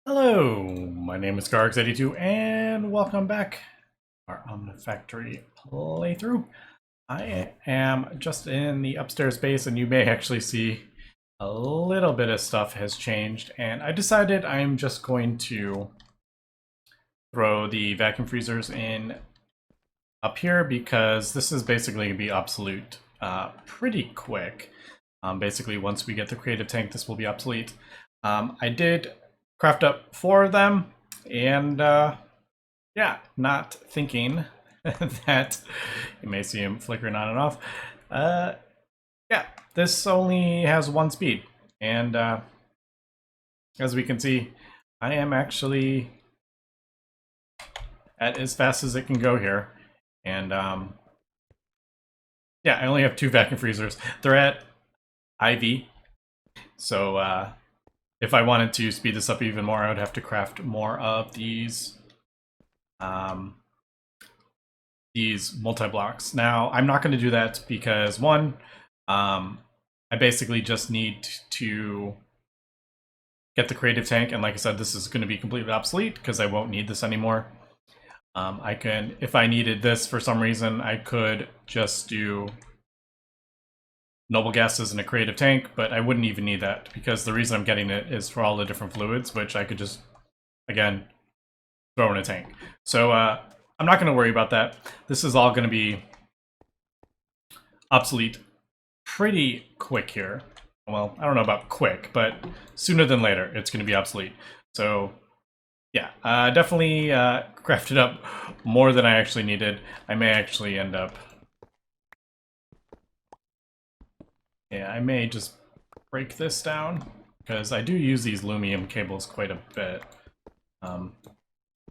Hello, my name is Gregtech and welcome back to our Omnifactory playthrough. I am just in the upstairs base and you may actually see a little bit of stuff has changed, and I decided I'm just going to throw the vacuum freezers in up here because this is basically going to be obsolete pretty quick. Basically, once we get the creative tank, this will be obsolete. I did craft up 4 of them, and yeah, not thinking that you may see them flickering on and off. Yeah, this only has 1 speed, and as we can see, I am actually at as fast as it can go here. And yeah, I only have 2 vacuum freezers. They're at IV, so if I wanted to speed this up even more, I would have to craft more of these multi-blocks. Now, I'm not going to do that because, one, I basically just need to get the creative tank, and like I said, this is going to be completely obsolete because I won't need this anymore. I can, if I needed this for some reason, I could just do noble gases in a creative tank, but I wouldn't even need that because the reason I'm getting it is for all the different fluids, which I could just, again, throw in a tank. So I'm not going to worry about that. This is all going to be obsolete pretty quick here. Well, I don't know about quick, but sooner than later, it's going to be obsolete. So yeah, definitely crafted up more than I actually needed. I may actually end up... Yeah, I may just break this down, because I do use these aluminum cables quite a bit. So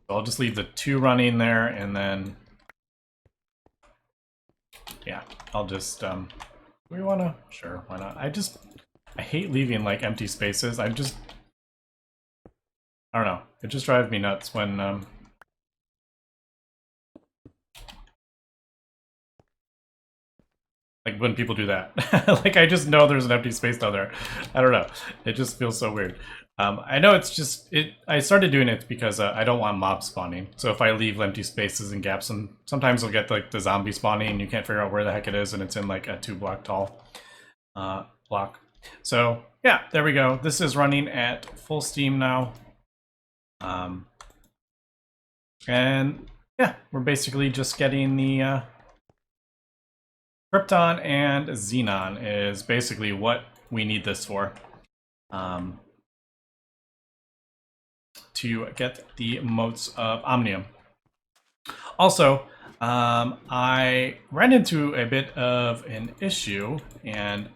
I'll just leave the 2 running there, and then... Yeah, I'll just... we wanna... Sure, why not? I hate leaving, like, empty spaces. I don't know. It just drives me nuts when, like, when people do that. Like, I just know there's an empty space down there. I don't know. It just feels so weird. I know it's just... I started doing it because I don't want mobs spawning. So if I leave empty spaces and gaps, and sometimes I'll get, like, the zombie spawning, and you can't figure out where the heck it is, and it's in, like, a 2-block tall block. So, yeah, there we go. This is running at full steam now. And yeah, we're basically just getting the Krypton and Xenon is basically what we need this for. To get the Motes of Omnium. Also, I ran into a bit of an issue, and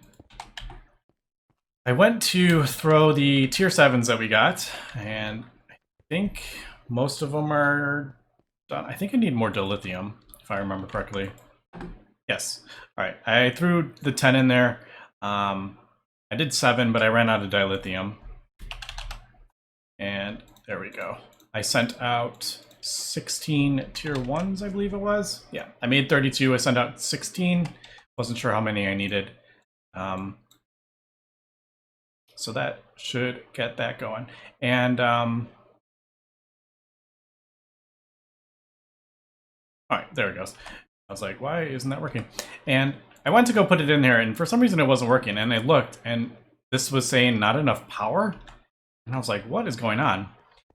I went to throw the tier 7s that we got, and I think most of them are done. I think I need more dilithium, if I remember correctly. Yes. All right. I threw the 10 in there. I did 7, but I ran out of dilithium. And there we go. I sent out 16 tier 1s, I believe it was. Yeah, I made 32. I sent out 16. Wasn't sure how many I needed. So that should get that going. And all right, there it goes. I was like, why isn't that working? And I went to go put it in there, and for some reason it wasn't working. And I looked, and this was saying not enough power. And I was like, what is going on?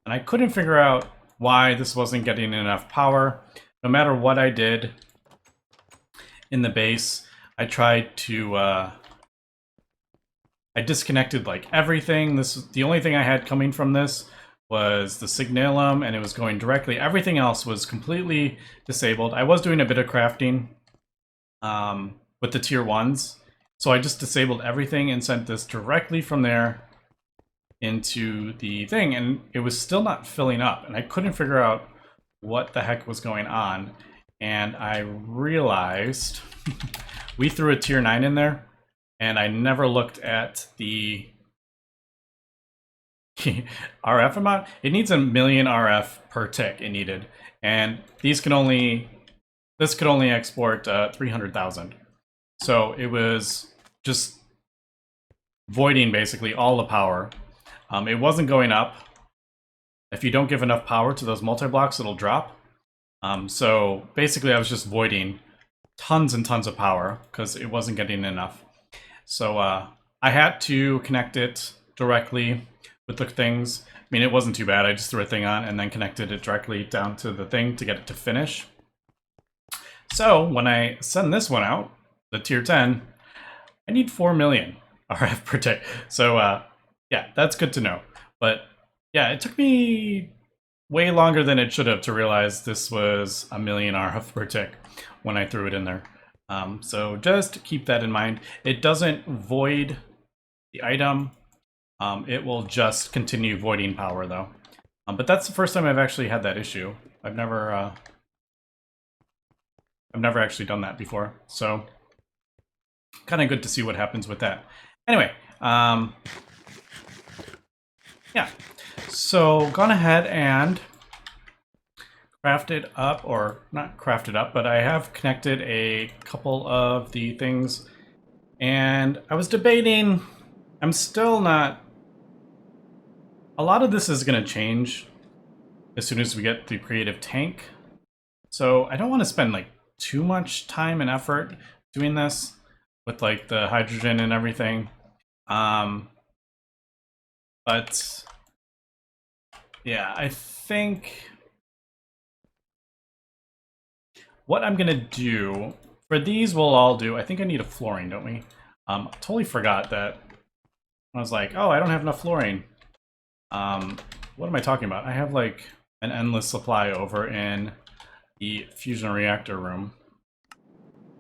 And I couldn't figure out why this wasn't getting enough power. No matter what I did in the base, I tried to... I disconnected like everything. This is the only thing I had coming from this was the signalum, and it was going directly. Everything else was completely disabled. I was doing a bit of crafting with the tier 1s, so I just disabled everything and sent this directly from there into the thing, and it was still not filling up, and I couldn't figure out what the heck was going on. And I realized we threw a tier 9 in there, and I never looked at the RF amount. It needs 1 million RF per tick it needed, and this could only export 300,000. So it was just voiding basically all the power. It wasn't going up, if you don't give enough power to those multi-blocks, it'll drop. So basically I was just voiding tons and tons of power because it wasn't getting enough. So I had to connect it directly with the things. I mean, it wasn't too bad. I just threw a thing on and then connected it directly down to the thing to get it to finish. So when I send this one out, the tier 10, I need 4 million RF per tick. So yeah, that's good to know. But yeah, it took me way longer than it should have to realize this was a million RF per tick when I threw it in there. So just keep that in mind. It doesn't void the item. It will just continue voiding power though. But that's the first time I've actually had that issue. I've never actually done that before. So kind of good to see what happens with that. Anyway, yeah. So gone ahead and crafted up, or not crafted up, but I have connected a couple of the things. And I was debating, I'm still not... A lot of this is going to change as soon as we get the creative tank. So I don't want to spend like too much time and effort doing this with like the hydrogen and everything. But yeah, I think what I'm gonna do for these, we'll all do. I think I need a fluorine, don't we? Totally forgot that. I was like, oh, I don't have enough fluorine. What am I talking about? I have like an endless supply over in the fusion reactor room.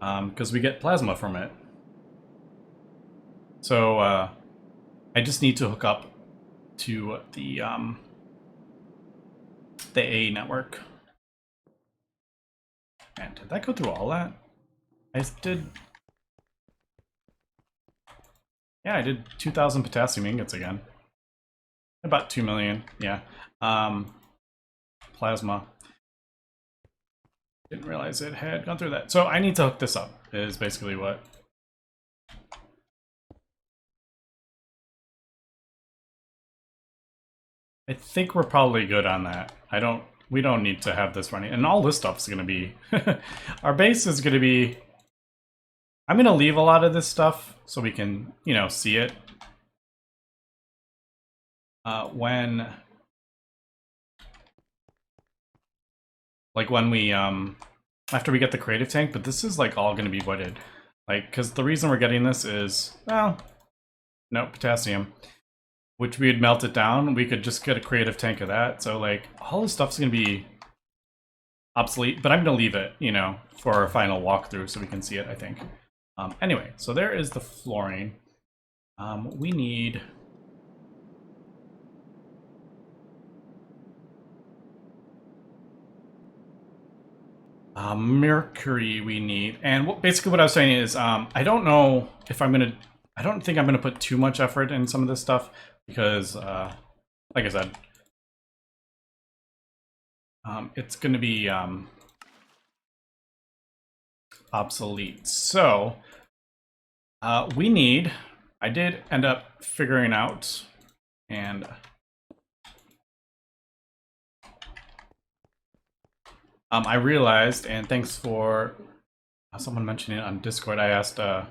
Because we get plasma from it. So I just need to hook up to the A network. And did that go through all that? I did. Yeah, I did 2,000 potassium ingots again. About 2 million, yeah. Plasma. Didn't realize it had gone through that. So I need to hook this up, is basically what. I think we're probably good on that. We don't need to have this running. And all this stuff's gonna be... Our base is gonna be... I'm gonna leave a lot of this stuff so we can, you know, see it. When we, after we get the creative tank, but this is like all gonna be voided. Like, because the reason we're getting this is, well, no, potassium. Which we'd melt it down, we could just get a creative tank of that. So like, all this stuff's gonna be obsolete, but I'm gonna leave it, you know, for our final walkthrough so we can see it, I think. Anyway, so there is the fluorine. We need... mercury we need. And basically what I was saying is, I don't know if I'm gonna... I don't think I'm gonna put too much effort in some of this stuff. Because, like I said, it's going to be obsolete. So, we need, I did end up figuring out, and I realized, and thanks for someone mentioning it on Discord, I asked, how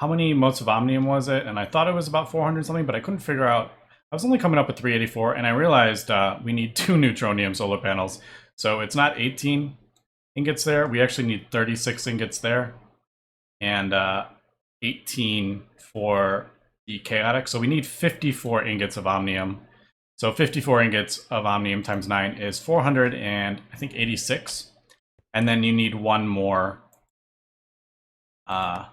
many Motes of Omnium was it? And I thought it was about 400 something, but I couldn't figure out. I was only coming up with 384, and I realized we need 2 neutronium solar panels. So it's not 18 ingots there. We actually need 36 ingots there, and 18 for the chaotic. So we need 54 ingots of Omnium. So 54 ingots of Omnium times 9 is 400 and I think 86. And then you need one more. Is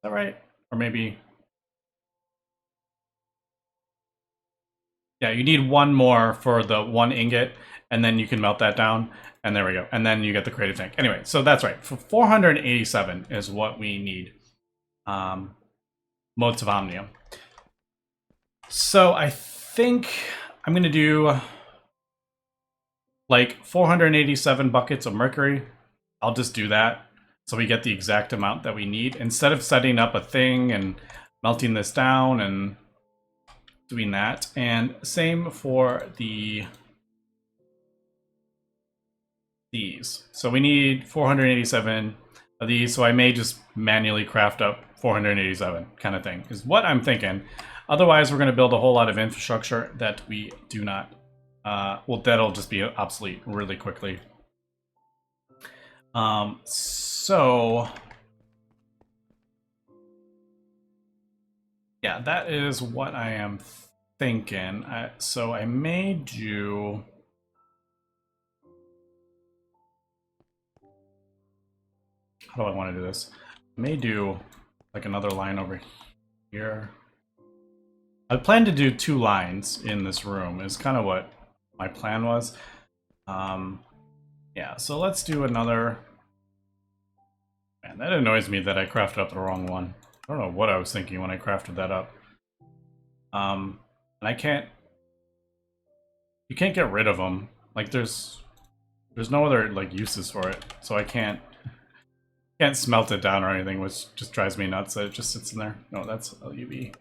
that right? Or maybe... Yeah, you need one more for the 1 ingot, and then you can melt that down, and there we go. And then you get the creative tank. Anyway, so that's right. For 487 is what we need. Motes of Omnium. So I think I'm going to do like 487 buckets of mercury. I'll just do that. So we get the exact amount that we need. Instead of setting up a thing and melting this down and doing that. And same for these. So we need 487 of these, so I may just manually craft up 487 kind of thing, is what I'm thinking. Otherwise, we're going to build a whole lot of infrastructure that we do not, well, that'll just be obsolete really quickly. So yeah, that is what I am thinking. So I may do... How do I want to do this? I may do like another line over here. I plan to do 2 lines in this room, is kind of what my plan was. Yeah, so let's do another... Man, that annoys me that I crafted up the wrong one. I don't know what I was thinking when I crafted that up. And I can't... You can't get rid of them. Like, there's no other, like, uses for it. So I can't smelt it down or anything, which just drives me nuts that it just sits in there. No, that's LUV.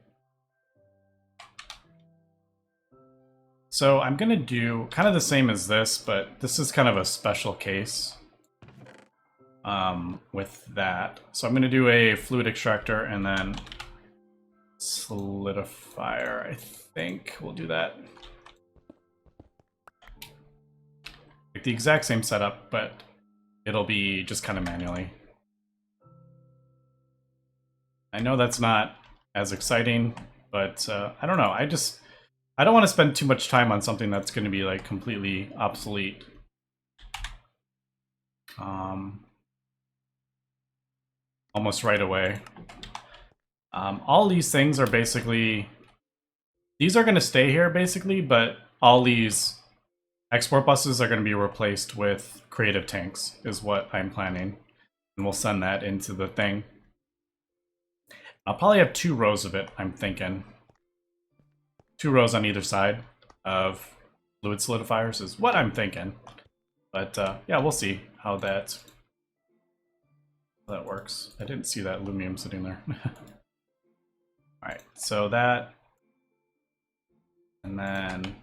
So I'm going to do kind of the same as this, but this is kind of a special case with that. So I'm going to do a fluid extractor and then solidifier. I think we'll do that. Like the exact same setup, but it'll be just kind of manually. I know that's not as exciting, but I don't know. I don't want to spend too much time on something that's going to be like completely obsolete. Almost right away. All these things are basically... These are going to stay here basically, but all these export buses are going to be replaced with creative tanks, is what I'm planning. And we'll send that into the thing. I'll probably have 2 rows of it, I'm thinking. 2 rows on either side of fluid solidifiers is what I'm thinking. But yeah, we'll see how that works. I didn't see that aluminum sitting there. Alright, so that, and then,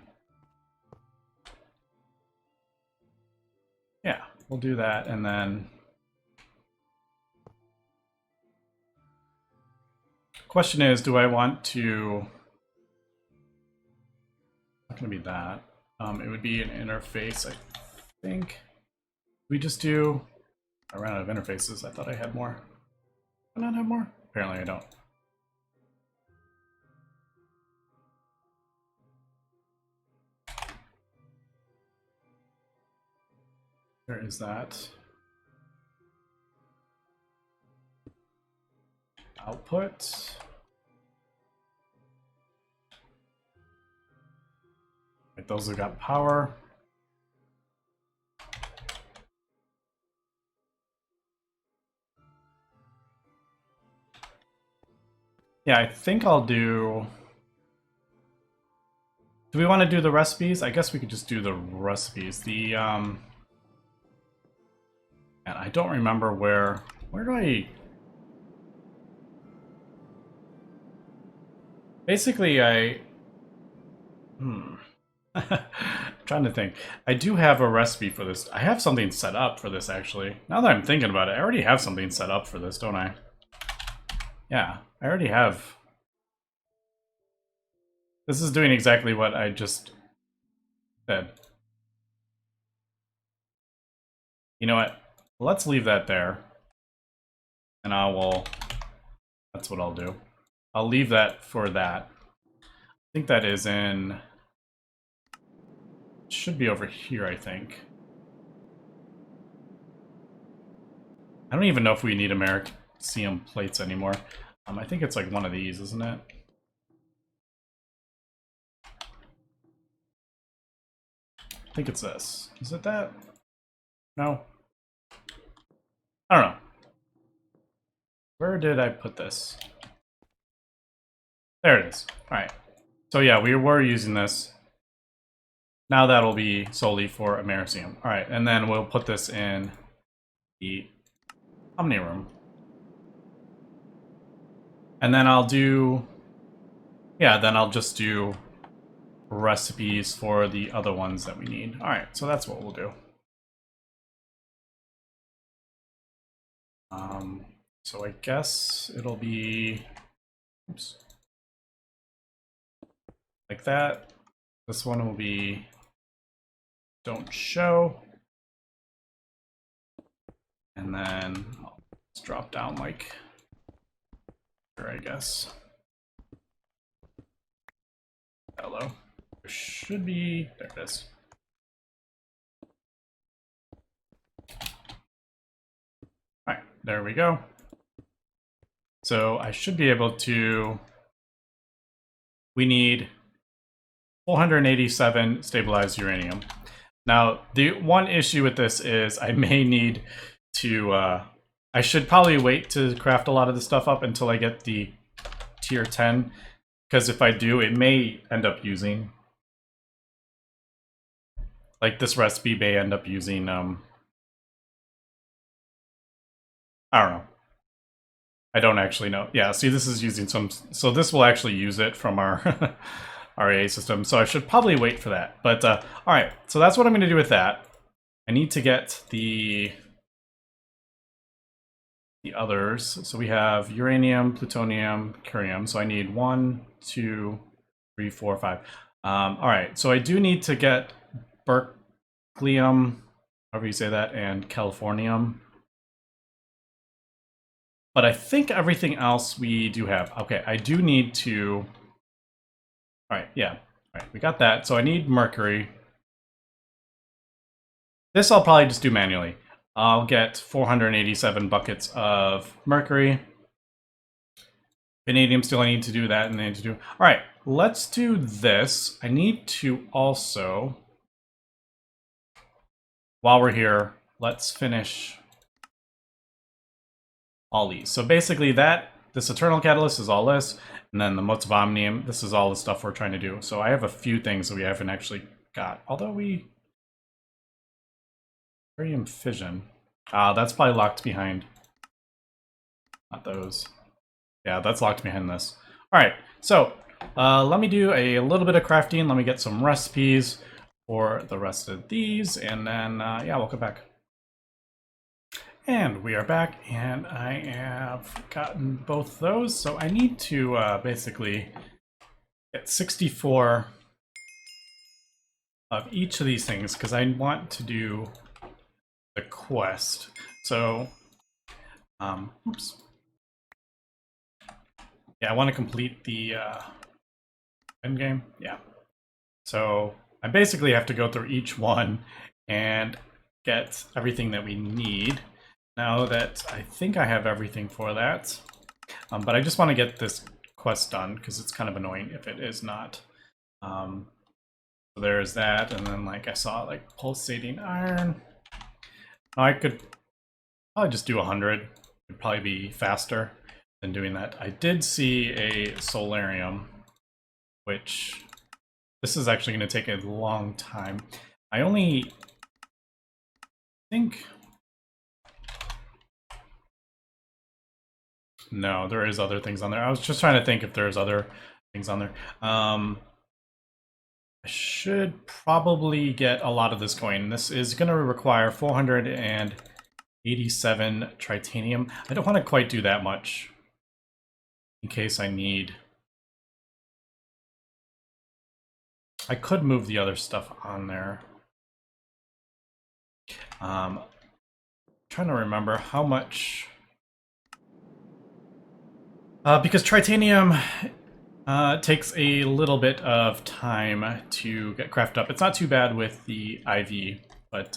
yeah, we'll do that, and then question is, do I want to... Not going to be that. It would be an interface, I think. We just do... I ran out of interfaces. I thought I had more. Do I not have more? Apparently I don't. There is that. Output. Right, those have got power. Yeah, I think I'll do... Do we want to do the recipes? I guess we could just do the recipes. The, and I don't remember where do I... Basically, I'm trying to think. I do have a recipe for this. I have something set up for this, actually. Now that I'm thinking about it, I already have something set up for this, don't I? Yeah, I already have. This is doing exactly what I just said. You know what? Let's leave that there. And I will... That's what I'll do. I'll leave that for that. I think that is in... It should be over here, I think. I don't even know if we need Americium plates anymore. I think it's like one of these, isn't it? I think it's this. Is it that? No. I don't know. Where did I put this? There it is. Alright. So yeah, we were using this. Now that'll be solely for Americium. Alright, and then we'll put this in the Omni room. And then I'll do... yeah, then I'll just do recipes for the other ones that we need. All right, so that's what we'll do. So I guess it'll be, oops, like that. This one will be don't show. And then let's drop down like here, I guess. Hello. There should be, there it is. All right, there we go. So I should be able to, we need 487 stabilized uranium. Now, the one issue with this is I may need to, I should probably wait to craft a lot of the stuff up until I get the tier 10, because if I do, it may end up using, like this recipe may end up using, I don't know. I don't actually know. Yeah, see, this is using some, so this will actually use it from our RA system, so I should probably wait for that. But, all right, so that's what I'm going to do with that. I need to get the others. So we have uranium, plutonium, curium. So I need 1, 2, 3, 4, 5. All right, so I do need to get berkelium, however you say that, and californium. But I think everything else we do have. Okay, I do need to... All right, yeah. All right, we got that. So I need mercury. This I'll probably just do manually. I'll get 487 buckets of mercury. Vanadium still I need to do that, and I need to do... All right, let's do this. I need to also... While we're here, let's finish all these. So basically this Eternal Catalyst is all this, and then the Motes of Omnium, this is all the stuff we're trying to do. So I have a few things that we haven't actually got, although we... Barium fission. That's probably locked behind. Not those. Yeah, that's locked behind this. All right, so let me do a little bit of crafting. Let me get some recipes for the rest of these, and then, yeah, we'll come back. And we are back, and I have gotten both those. So I need to basically get 64 of each of these things, because I want to do the quest. So, oops. Yeah, I want to complete the end game. Yeah. So I basically have to go through each one and get everything that we need. Now that I think I have everything for that, but I just want to get this quest done because it's kind of annoying if it is not. So there's that, and then like I saw like pulsating iron. I could probably just do 100. It'd probably be faster than doing that. I did see a solarium, which this is actually going to take a long time. I only think... No, there is other things on there. I was just trying to think if there's other things on there. I should probably get a lot of this coin. This is going to require 487 tritanium. I don't want to quite do that much in case I need... I could move the other stuff on there. Trying to remember how much... because tritanium takes a little bit of time to get crafted up. It's not too bad with the IV, but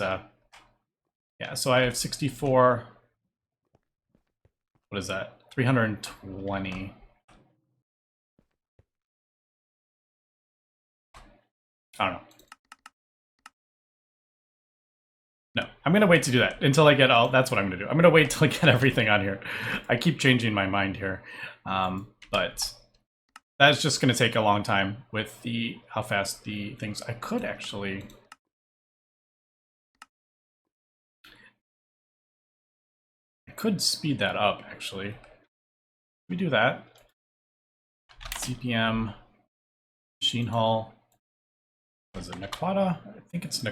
yeah, so I have 64. What is that? 320. I don't know. No, I'm going to wait to do that until I get all... That's what I'm going to do. I'm going to wait till I get everything on here. I keep changing my mind here. But that's just going to take a long time with the how fast the things... I could actually... I could speed that up, actually. We do that. CPM machine hull. Was it Naquata? I think it's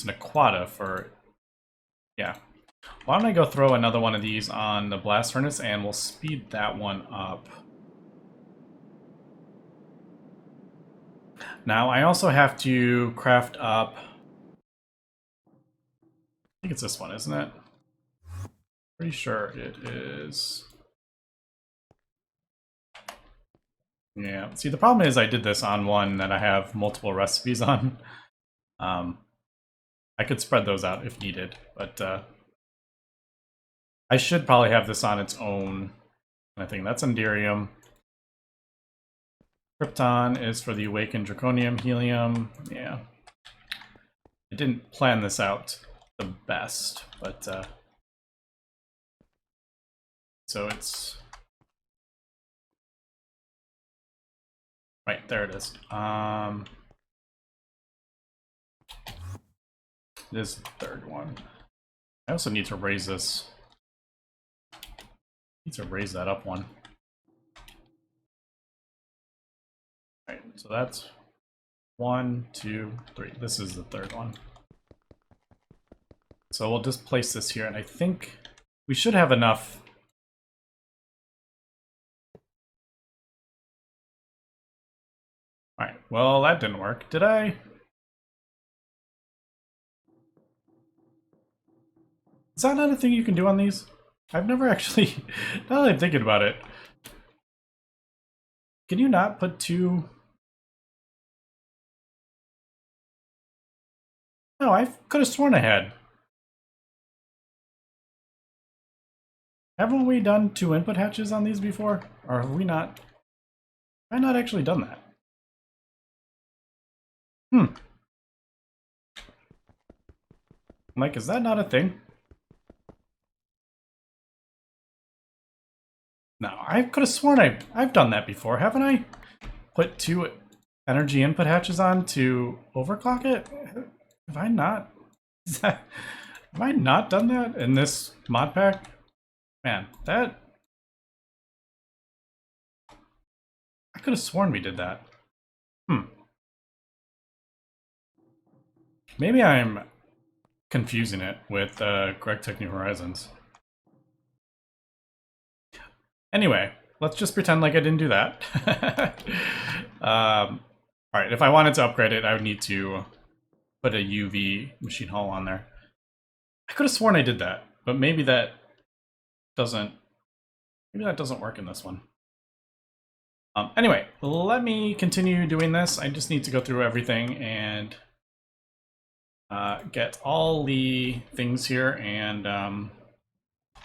Naquata for, yeah. Why don't I go throw another one of these on the blast furnace and we'll speed that one up. Now I also have to craft up, I think it's this one, isn't it? Pretty sure it is. Yeah, see the problem is I did this on one that I have multiple recipes on. I could spread those out if needed, but I should probably have this on its own. I think that's Enderium. Krypton is for the Awakened Draconium. Helium, yeah. I didn't plan this out the best, but so it's right there. It is. It is the third one. I also need to raise this. Need to raise that up one. Right, so that's 1, 2, 3. This is the third one. So we'll just place this here, and I think we should have enough. All right, well, that didn't work. Did I? Is that not a thing you can do on these? I've never actually, now that I'm thinking about it. Can you not put two? No, I could have sworn I had. Haven't we done 2 input hatches on these before? Or have we not? Have I not actually done that? Like, is that not a thing? No, I could have sworn I've done that before, haven't I? Put 2 energy input hatches on to overclock it? Have I not? Have I not done that in this mod pack? Man, that... I could have sworn we did that. Maybe I'm confusing it with Gregtech New Horizons. Anyway, let's just pretend like I didn't do that. Alright, if I wanted to upgrade it, I would need to put a UV machine hull on there. I could have sworn I did that, but maybe that doesn't work in this one. Anyway, let me continue doing this. I just need to go through everything and get all the things here, and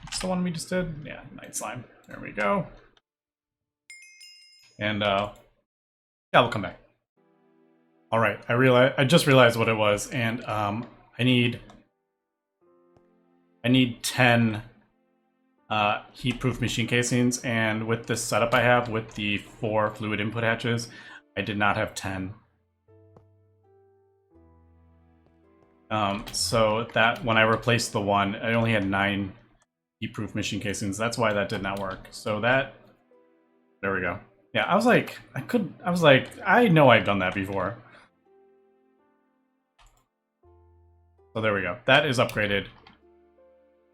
what's the one we just did? Yeah, Night Slime. There we go. And yeah, we'll come back. All right, I just realized what it was, and I need 10 heat-proof machine casings, and with this setup I have with the 4 fluid input hatches, I did not have 10. So that when I replaced the one, I only had 9 heat-proof machine casings. That's why that did not work. So that, there we go. Yeah, I was like, I know I've done that before. So there we go. That is upgraded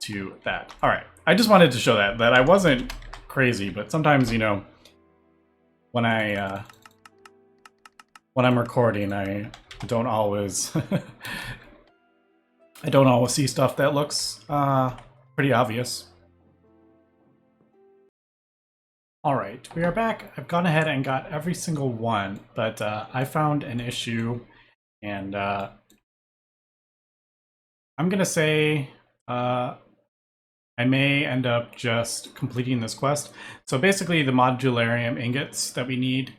to that. All right. I just wanted to show that I wasn't crazy, but sometimes, you know, when I'm recording, I don't always I don't always see stuff that looks pretty obvious. All right, we are back. I've gone ahead and got every single one, but I found an issue, and I'm gonna say I may end up just completing this quest. So basically the modularium ingots that we need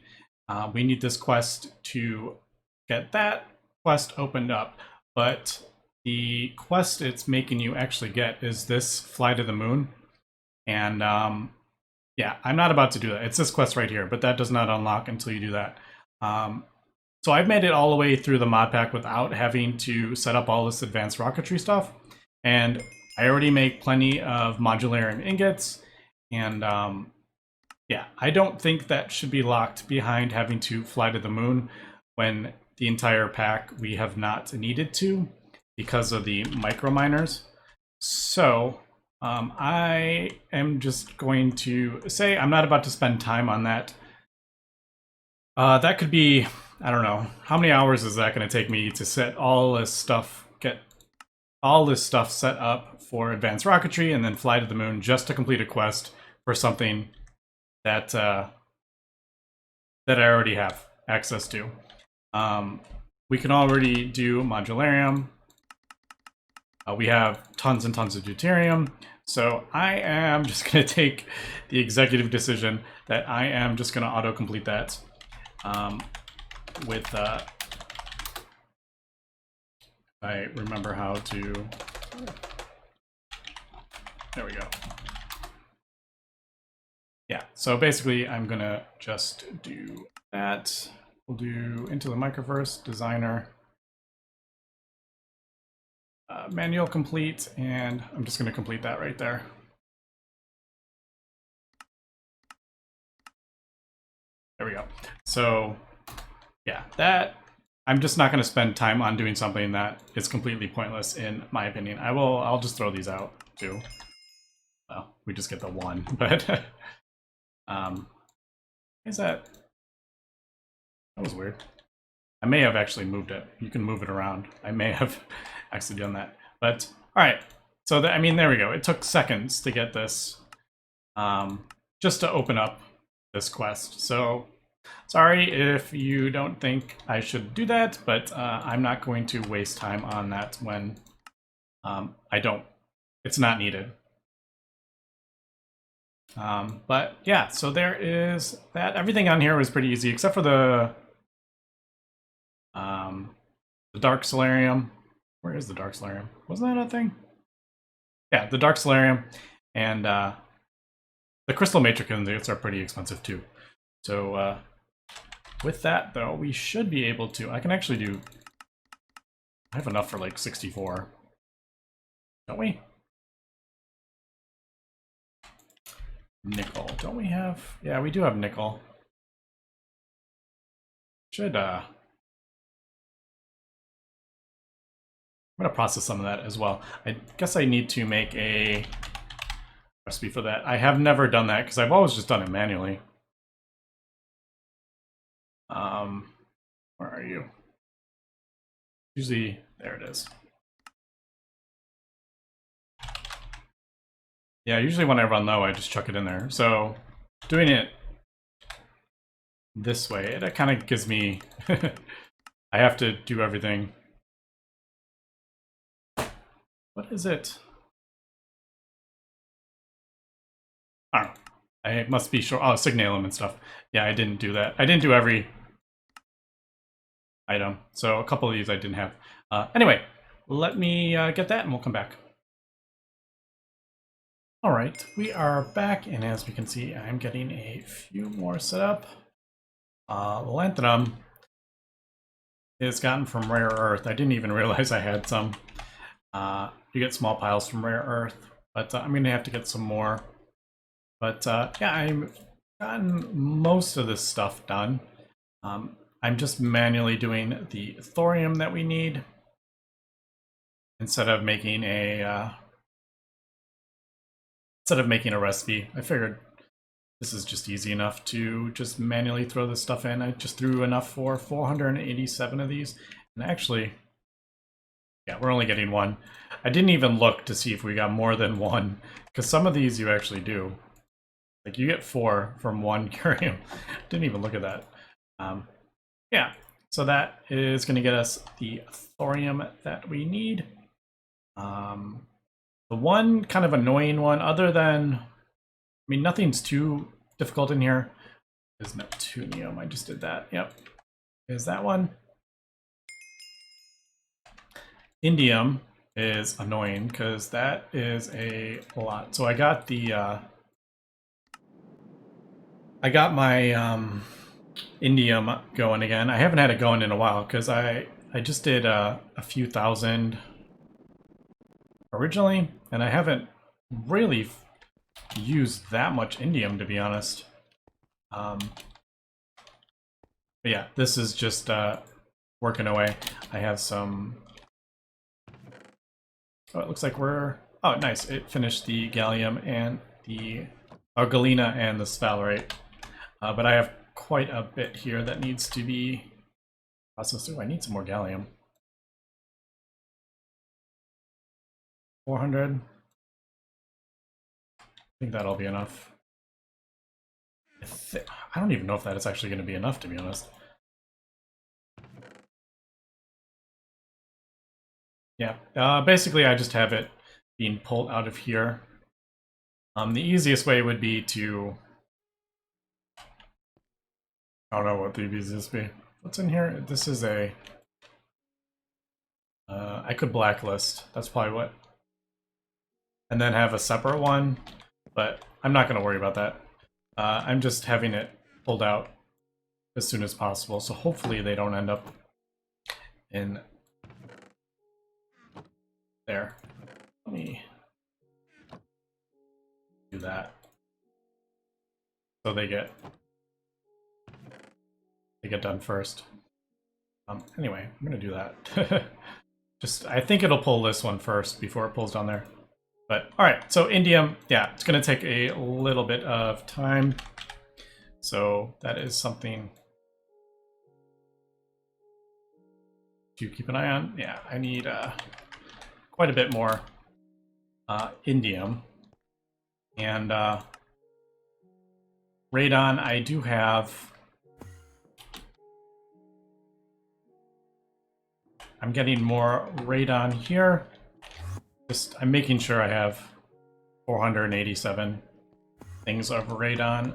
this quest to get that quest opened up. But the quest it's making you actually get is this Fly to the Moon. And yeah, I'm not about to do that. It's this quest right here, but that does not unlock until you do that. So I've made it all the way through the mod pack without having to set up all this advanced rocketry stuff. And I already make plenty of modularium ingots, and Yeah, I don't think that should be locked behind having to fly to the moon when the entire pack we have not needed to because of the micro miners. So I am just going to say I'm not about to spend time on that. That could be, I don't know, how many hours is that going to take me to set all this stuff, get all this stuff set up for advanced rocketry and then fly to the moon just to complete a quest for something that that I already have access to. We can already do modularium. We have tons and tons of deuterium. So I am just going to take the executive decision that I am just going to auto-complete that with... I remember how to... There we go. Yeah, so basically I'm going to just do that. We'll do into the microverse, designer, manual complete, and I'm just going to complete that right there. There we go. So yeah, that I'm just not going to spend time on doing something that is completely pointless in my opinion. I'll just throw these out too. Well, we just get the one, but is that was weird. I may have actually moved it. You can move it around. I may have actually done that. But all right. So I mean, there we go. It took seconds to get this, just to open up this quest. So sorry if you don't think I should do that, but I'm not going to waste time on that when it's not needed. But yeah, so there is that. Everything on here was pretty easy except for the Dark Solarium. Where is the Dark Solarium? Wasn't that a thing? Yeah, the Dark Solarium and the Crystal Matrix ingots are pretty expensive too. So with that though, we should be able to. I can actually do. I have enough for like 64, don't we? Nickel, don't we have? Yeah, we do have nickel. Should I'm gonna process some of that as well. I guess I need to make a recipe for that. I have never done that because I've always just done it manually. Where are you? Usually, there it is. Yeah, usually when I run low, I just chuck it in there. So doing it this way, it kind of gives me, I have to do everything. What is it? I don't know. I must be sure. Oh, signalum and stuff. Yeah, I didn't do that. I didn't do every item. So a couple of these I didn't have. Anyway, let me get that and we'll come back. All right, we are back, and as we can see, I'm getting a few more set up. Lanthanum is gotten from rare earth. I didn't even realize I had some. You get small piles from rare earth, but I'm gonna have to get some more. But yeah, I've gotten most of this stuff done. I'm just manually doing the thorium that we need instead of making a recipe. I figured this is just easy enough to just manually throw this stuff in. I just threw enough for 487 of these, and actually, yeah, we're only getting one. I didn't even look to see if we got more than one, because some of these you actually do. Like you get 4 from one curium. Didn't even look at that. Yeah, so that is going to get us the thorium that we need. The one kind of annoying one, other than, I mean, nothing's too difficult in here, is Neptunium. I just did that. Yep, is that one. Indium is annoying because that is a lot. So I got the I got my indium going again. I haven't had it going in a while because I just did a few thousand originally, and I haven't really used that much indium, to be honest. But yeah, this is just working away. I have some... Oh, it looks like we're... Oh, nice. It finished the gallium and the... Oh, galena and the sphalerite. But I have quite a bit here that needs to be processed through. I need some more gallium. 400. I think that'll be enough. I don't even know if that is actually going to be enough, to be honest. Yeah, basically I just have it being pulled out of here. The easiest way would be to... I don't know what the easiest would be. What's in here? This is a... I could blacklist. That's probably what... And then have a separate one, but I'm not going to worry about that. I'm just having it pulled out as soon as possible, so hopefully they don't end up in there. Let me do that. So they get done first. Anyway, I'm gonna do that. I think it'll pull this one first before it pulls down there. But all right, so indium, yeah, it's gonna take a little bit of time. So that is something to keep an eye on. Yeah, I need quite a bit more indium. And radon, I do have... I'm getting more radon here. I'm making sure I have 487 things of radon.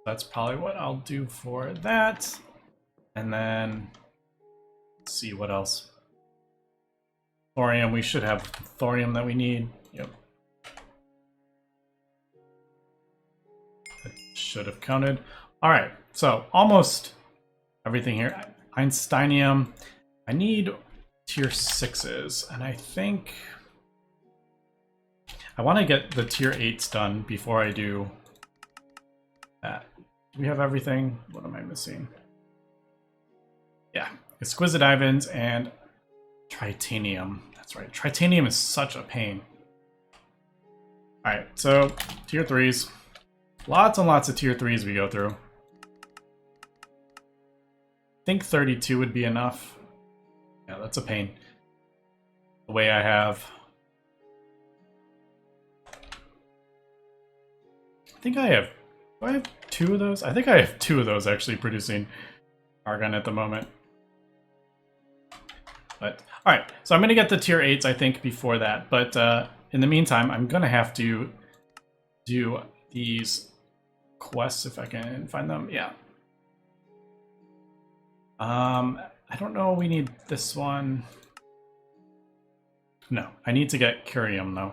That's probably what I'll do for that. And then, let's see what else. Thorium, we should have the thorium that we need. Yep. That should have counted. All right, so almost everything here. Einsteinium, I need tier 6s, and I think I want to get the tier 8s done before I do that. Do we have everything? What am I missing? Yeah, exquisite diamonds and tritanium. That's right, tritanium is such a pain. All right, so tier 3s. Lots and lots of tier 3s we go through. I think 32 would be enough. Yeah, that's a pain. The way I have... I think I have... Do I have 2 of those? I think I have 2 of those actually producing argon at the moment. But, alright, so I'm going to get the tier 8s, I think, before that. But in the meantime, I'm going to have to do these quests if I can find them. Yeah. I don't know, we need this one. No, I need to get curium though.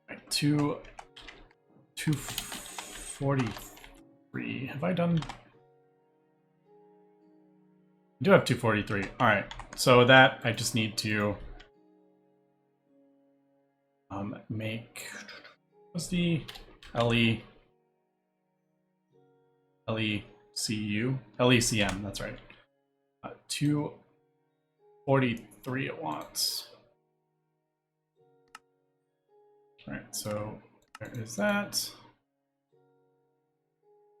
Right, 243. Have I done? I do have 243. All right, so that I just need to make. What's the LECM, that's right. 243 it wants. All right, so there is that.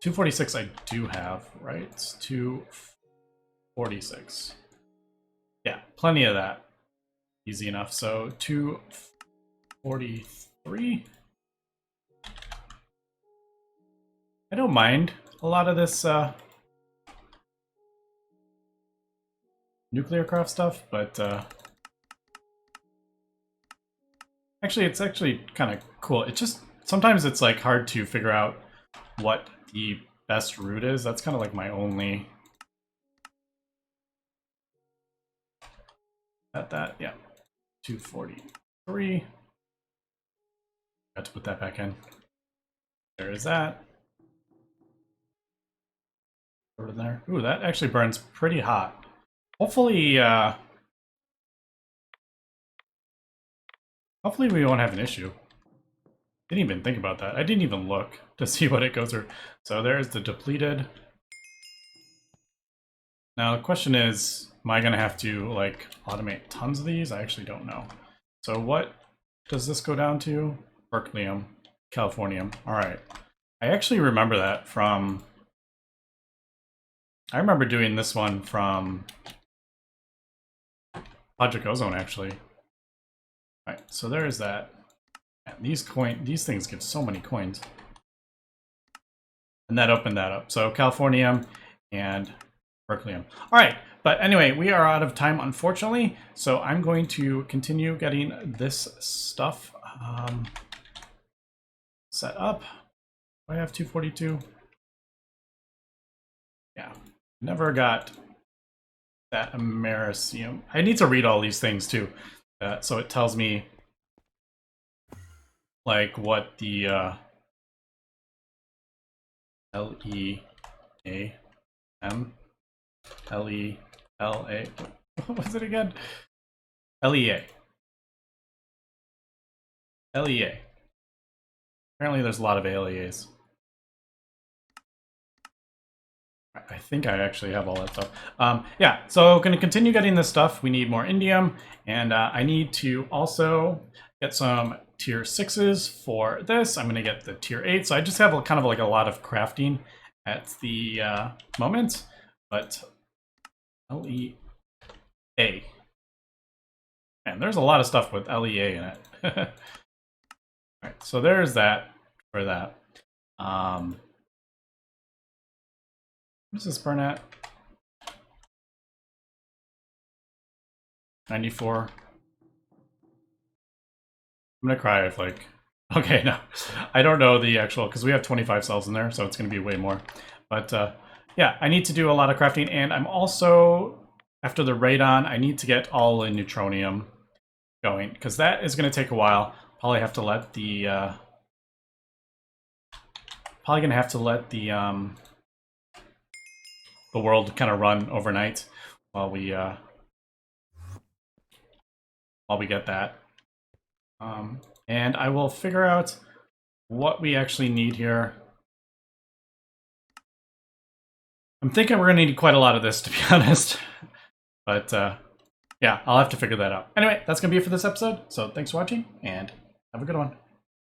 246 I do have, right? It's 246. Yeah, plenty of that. Easy enough. So 243. I don't mind a lot of this nuclear craft stuff, but actually it's actually kind of cool. It just sometimes it's like hard to figure out what the best route is. That's kind of like my only at that. Yeah, 243. Got to put that back in. There is that. Over there. Ooh, that actually burns pretty hot. Hopefully, hopefully we won't have an issue. Didn't even think about that. I didn't even look to see what it goes through. So there's the depleted. Now the question is, am I gonna have to like automate tons of these? I actually don't know. So what does this go down to? Berkelium, Californium. All right. I actually remember that from, I remember doing this one from Project Ozone actually. All right, so there is that. And these things give so many coins. And that opened that up. So Californium and Berkelium. All right, but anyway, we are out of time, unfortunately. So I'm going to continue getting this stuff set up. Do I have 242? Yeah, never got that Americium. I need to read all these things too. So it tells me like what the L-E-A-M, L-E-L-A, what was it again? L-E-A. L-E-A. Apparently there's a lot of LEAs. I think I actually have all that stuff. Yeah, so going to continue getting this stuff. We need more indium, and I need to also get some tier 6s for this. I'm going to get the tier 8. So I just have kind of like a lot of crafting at the moment, but L-E-A. Man, there's a lot of stuff with L-E-A in it. All right, so there's that for that. What does this burn at? 94. I'm gonna cry if like, okay, no, I don't know the actual, because we have 25 cells in there, so it's gonna be way more. But yeah, I need to do a lot of crafting, and I'm also, after the radon, I need to get all the neutronium going, because that is gonna take a while. Probably have to let the, the world kind of run overnight while we get that. And I will figure out what we actually need here. I'm thinking we're going to need quite a lot of this, to be honest. But yeah, I'll have to figure that out. Anyway, that's going to be it for this episode. So thanks for watching, and have a good one.